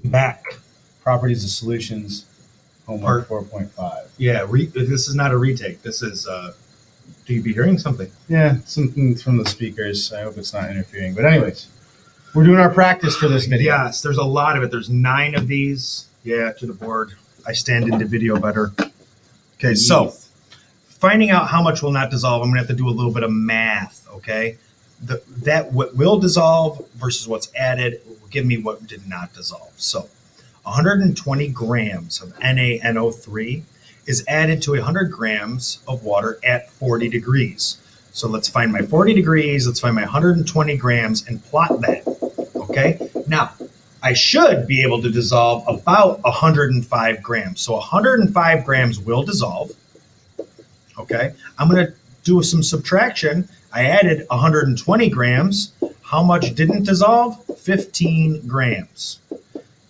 Back. Properties of Solutions, homework Part 4.5. Yeah, this is not a retake. This is. Do you be hearing something? Yeah, something from the speakers. I hope it's not interfering. But anyways, we're doing our practice for this video. Yes, there's a lot of it. There's 9 of these. Yeah, to the board. I stand into video better. Okay, so finding out how much will not dissolve, I'm going to have to do a little bit of math, okay? What will dissolve versus what's added will give me what did not dissolve. So 120 grams of NaNO3 is added to 100 grams of water at 40 degrees. So let's find my 40 degrees, let's find my 120 grams and plot that, okay? Now, I should be able to dissolve about 105 grams. So 105 grams will dissolve, okay? I'm going to do some subtraction. I added 120 grams. How much didn't dissolve? 15 grams.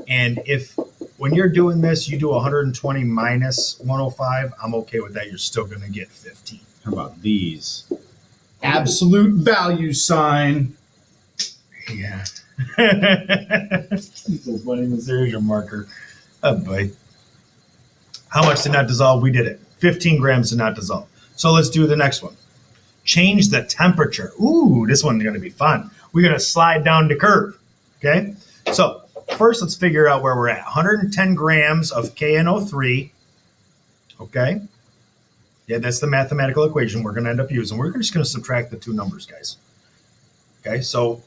And if when you're doing this, you do 120 minus 105, I'm okay with that. You're still going to get 15. How about these? Absolute value sign. Yeah. So funny, there's your marker. Oh, boy. How much did not dissolve? We did it. 15 grams did not dissolve. So let's do the next one. Change the temperature. Ooh, this one's going to be fun. We're going to slide down the curve. Okay? So first, let's figure out where we're at. 110 grams of KNO3. Okay? Yeah, that's the mathematical equation we're going to end up using. We're just going to subtract the two numbers, guys. Okay, so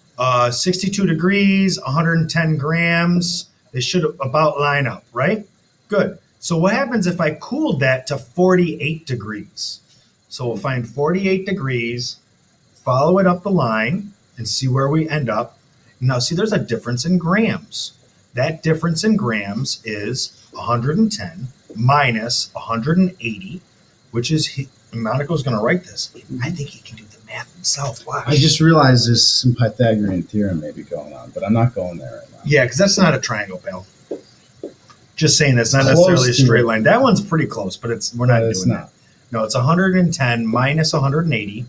62 degrees, 110 grams. They should about line up, right? Good. So what happens if I cooled that to 48 degrees? So we'll find 48 degrees, follow it up the line, and see where we end up. Now, see, there's a difference in grams. That difference in grams is 110 minus 180, which is, Monica's going to write this. I think he can do the math himself. Watch. I just realized there's some Pythagorean theorem maybe going on, but I'm not going there right now. Yeah, because that's not a triangle, pal. Just saying that's not necessarily a straight line. That one's pretty close, but we're not doing that. No, it's 110 minus 180.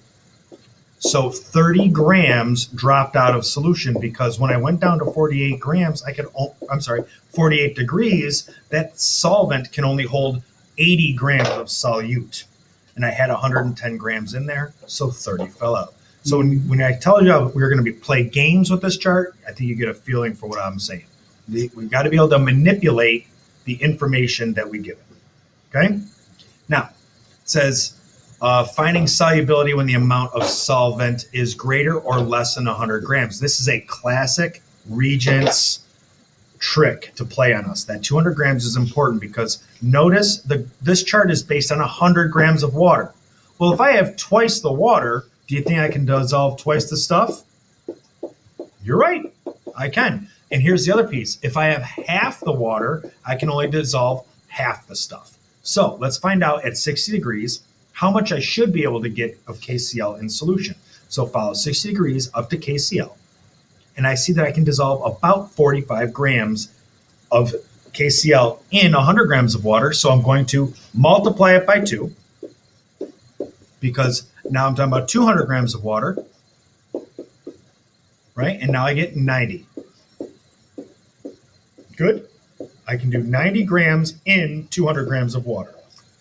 So 30 grams dropped out of solution because when I went down to 48 grams, 48 degrees, that solvent can only hold 80 grams of solute. And I had 110 grams in there, so 30 fell out. So when I tell you we're going to play games with this chart, I think you get a feeling for what I'm saying. We've got to be able to manipulate the information that we give it. Okay? Now, it says finding solubility when the amount of solvent is greater or less than 100 grams. This is a classic Regents trick to play on us. That 200 grams is important because notice this chart is based on 100 grams of water. Well, if I have twice the water, do you think I can dissolve twice the stuff? You're right. I can. And here's the other piece. If I have half the water, I can only dissolve half the stuff. So let's find out at 60 degrees how much I should be able to get of KCl in solution. So follow 60 degrees up to KCl. And I see that I can dissolve about 45 grams of KCl in 100 grams of water. So I'm going to multiply it by 2 because now I'm talking about 200 grams of water, right? And now I get 90. Good. I can do 90 grams in 200 grams of water.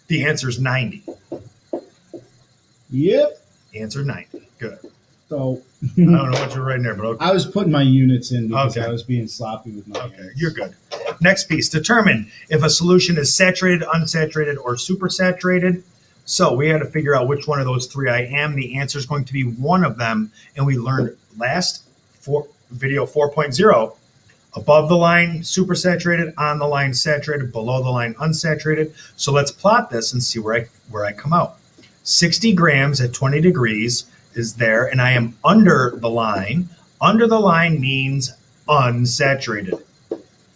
The answer is 90. Yep. The answer is 90. Good. So I don't know what you're writing there, but okay. I was putting my units in because Okay. I was being sloppy with my units. You're good. Next piece. Determine if a solution is saturated, unsaturated, or supersaturated. So we had to figure out which one of those three I am. The answer is going to be one of them. And we learned video 4.0. Above the line, supersaturated. On the line, saturated. Below the line, unsaturated. So let's plot this and see where I come out. 60 grams at 20 degrees is there, and I am under the line. Under the line means unsaturated.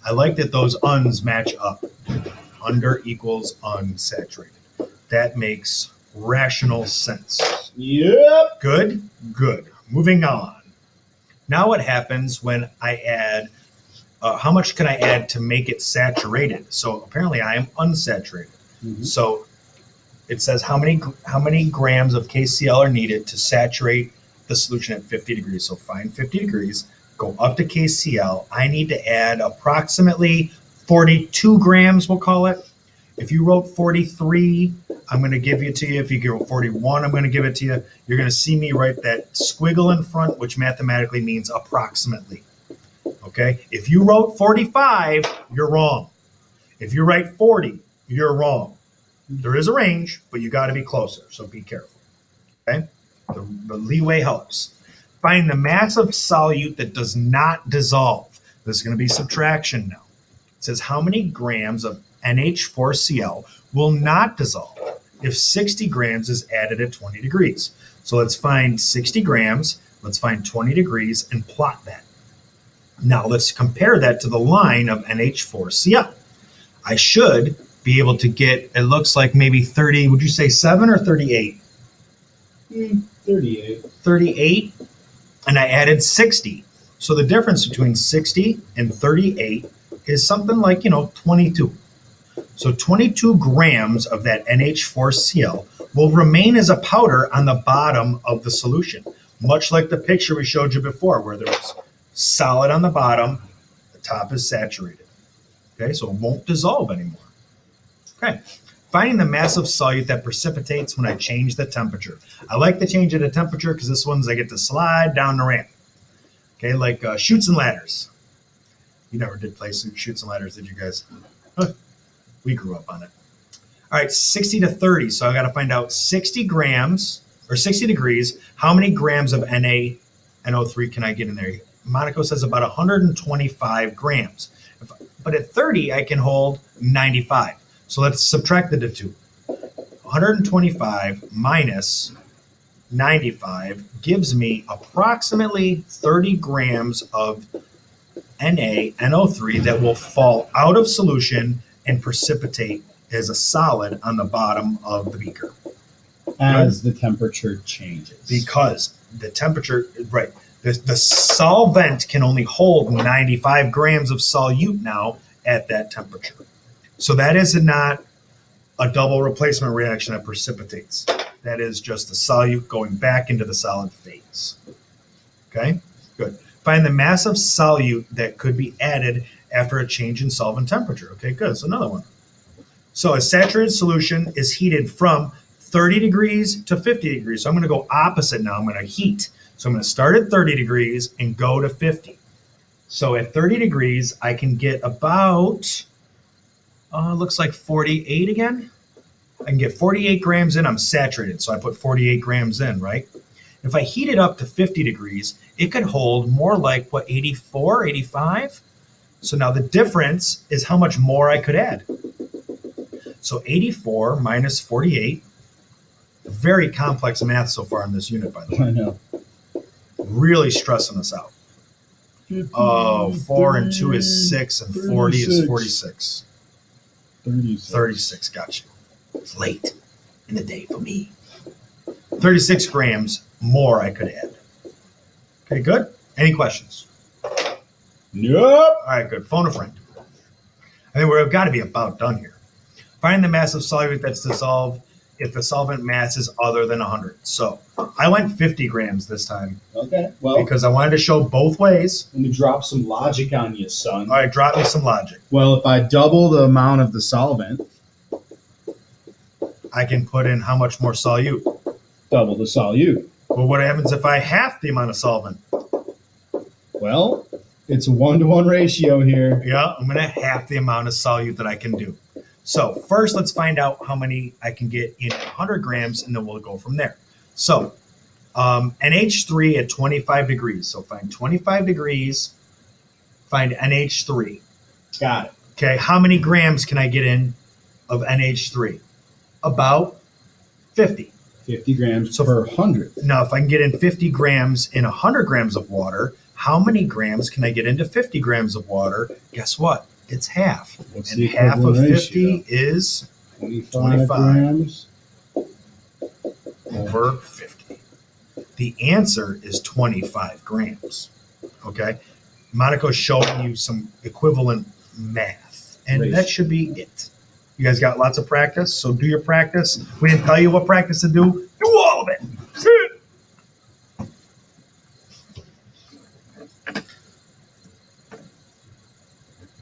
I like that those uns match up. Under equals unsaturated. That makes rational sense. Yep. Good? Good. Moving on. Now what happens when I add, how much can I add to make it saturated? So apparently I am unsaturated. Mm-hmm. So it says how many grams of KCl are needed to saturate the solution at 50 degrees. So find 50 degrees, go up to KCl, I need to add approximately 42 grams, we'll call it. If you wrote 43, I'm going to give it to you. If you wrote 41, I'm going to give it to you. You're going to see me write that squiggle in front, which mathematically means approximately. Okay? If you wrote 45, you're wrong. If you write 40, you're wrong. There is a range, but you got to be closer, so be careful. Okay? The leeway helps. Find the mass of solute that does not dissolve. This is going to be subtraction now. It says how many grams of NH4Cl will not dissolve if 60 grams is added at 20 degrees. So let's find 60 grams, let's find 20 degrees, and plot that. Now let's compare that to the line of NH4Cl. I should be able to get, it looks like maybe 30, would you say 7 or 38? 38. 38, and I added 60. So the difference between 60 and 38 is something like, 22. So 22 grams of that NH4Cl will remain as a powder on the bottom of the solution, much like the picture we showed you before, where there's solid on the bottom, the top is saturated. Okay, so it won't dissolve anymore. Okay, finding the mass of solute that precipitates when I change the temperature. I like the change of the temperature because this one's I get to slide down the ramp. Okay, like Chutes and Ladders. You never did play Chutes and Ladders, did you guys? Huh. We grew up on it. All right, 60 to 30. So I got to find out 60 grams or 60 degrees. How many grams of NaNO3 can I get in there? Monaco says about 125 grams. But at 30, I can hold 95. So let's subtract the two. 125 minus 95 gives me approximately 30 grams of NaNO3 that will fall out of solution and precipitate as a solid on the bottom of the beaker. As the temperature changes. Because the temperature, right, the solvent can only hold 95 grams of solute now at that temperature. So that is not a double replacement reaction that precipitates. That is just the solute going back into the solid phase. Okay, good. Find the mass of solute that could be added after a change in solvent temperature. Okay, good. So another one. So a saturated solution is heated from 30 degrees to 50 degrees. So I'm going to go opposite now. I'm going to heat. So I'm going to start at 30 degrees and go to 50. So at 30 degrees, I can get about, looks like 48 again. I can get 48 grams in. I'm saturated, so I put 48 grams in, right? If I heat it up to 50 degrees, it could hold more like, 84, 85? So now the difference is how much more I could add. So 84 minus 48, very complex math so far in this unit, by the way. I know. Really stressing us out. Oh, 4 and 2 is 6, and 40 is 46. 36, got you. It's late in the day for me. 36 grams more I could add. Okay, good? Any questions? Nope. All right, good. Phone a friend. I think we've got to be about done here. Find the mass of solute that's dissolved if the solvent mass is other than 100. So I went 50 grams this time Okay, well, because I wanted to show both ways. let me drop some logic on you, son. All right, drop me some logic. Well, if I double the amount of the solvent, I can put in how much more solute. Double the solute. Well, what happens if I half the amount of solvent? Well, it's a 1-to-1 ratio here. Yeah, I'm going to half the amount of solute that I can do. So first, let's find out how many I can get in 100 grams, and then we'll go from there. So NH3 at 25 degrees. So find 25 degrees, find NH3. Got it. Okay, how many grams can I get in of NH3? About 50. 50 grams So- per 100. Now, if I can get in 50 grams in 100 grams of water, how many grams can I get into 50 grams of water? Guess what? It's half. What's And the half of equivalent 50 ratio? is 25 grams. over 50. The answer is 25 grams. Okay? Monaco's showing you some equivalent math, and Ratio. that should be it. You guys got lots of practice, so do your practice. We didn't tell you what practice to do. Do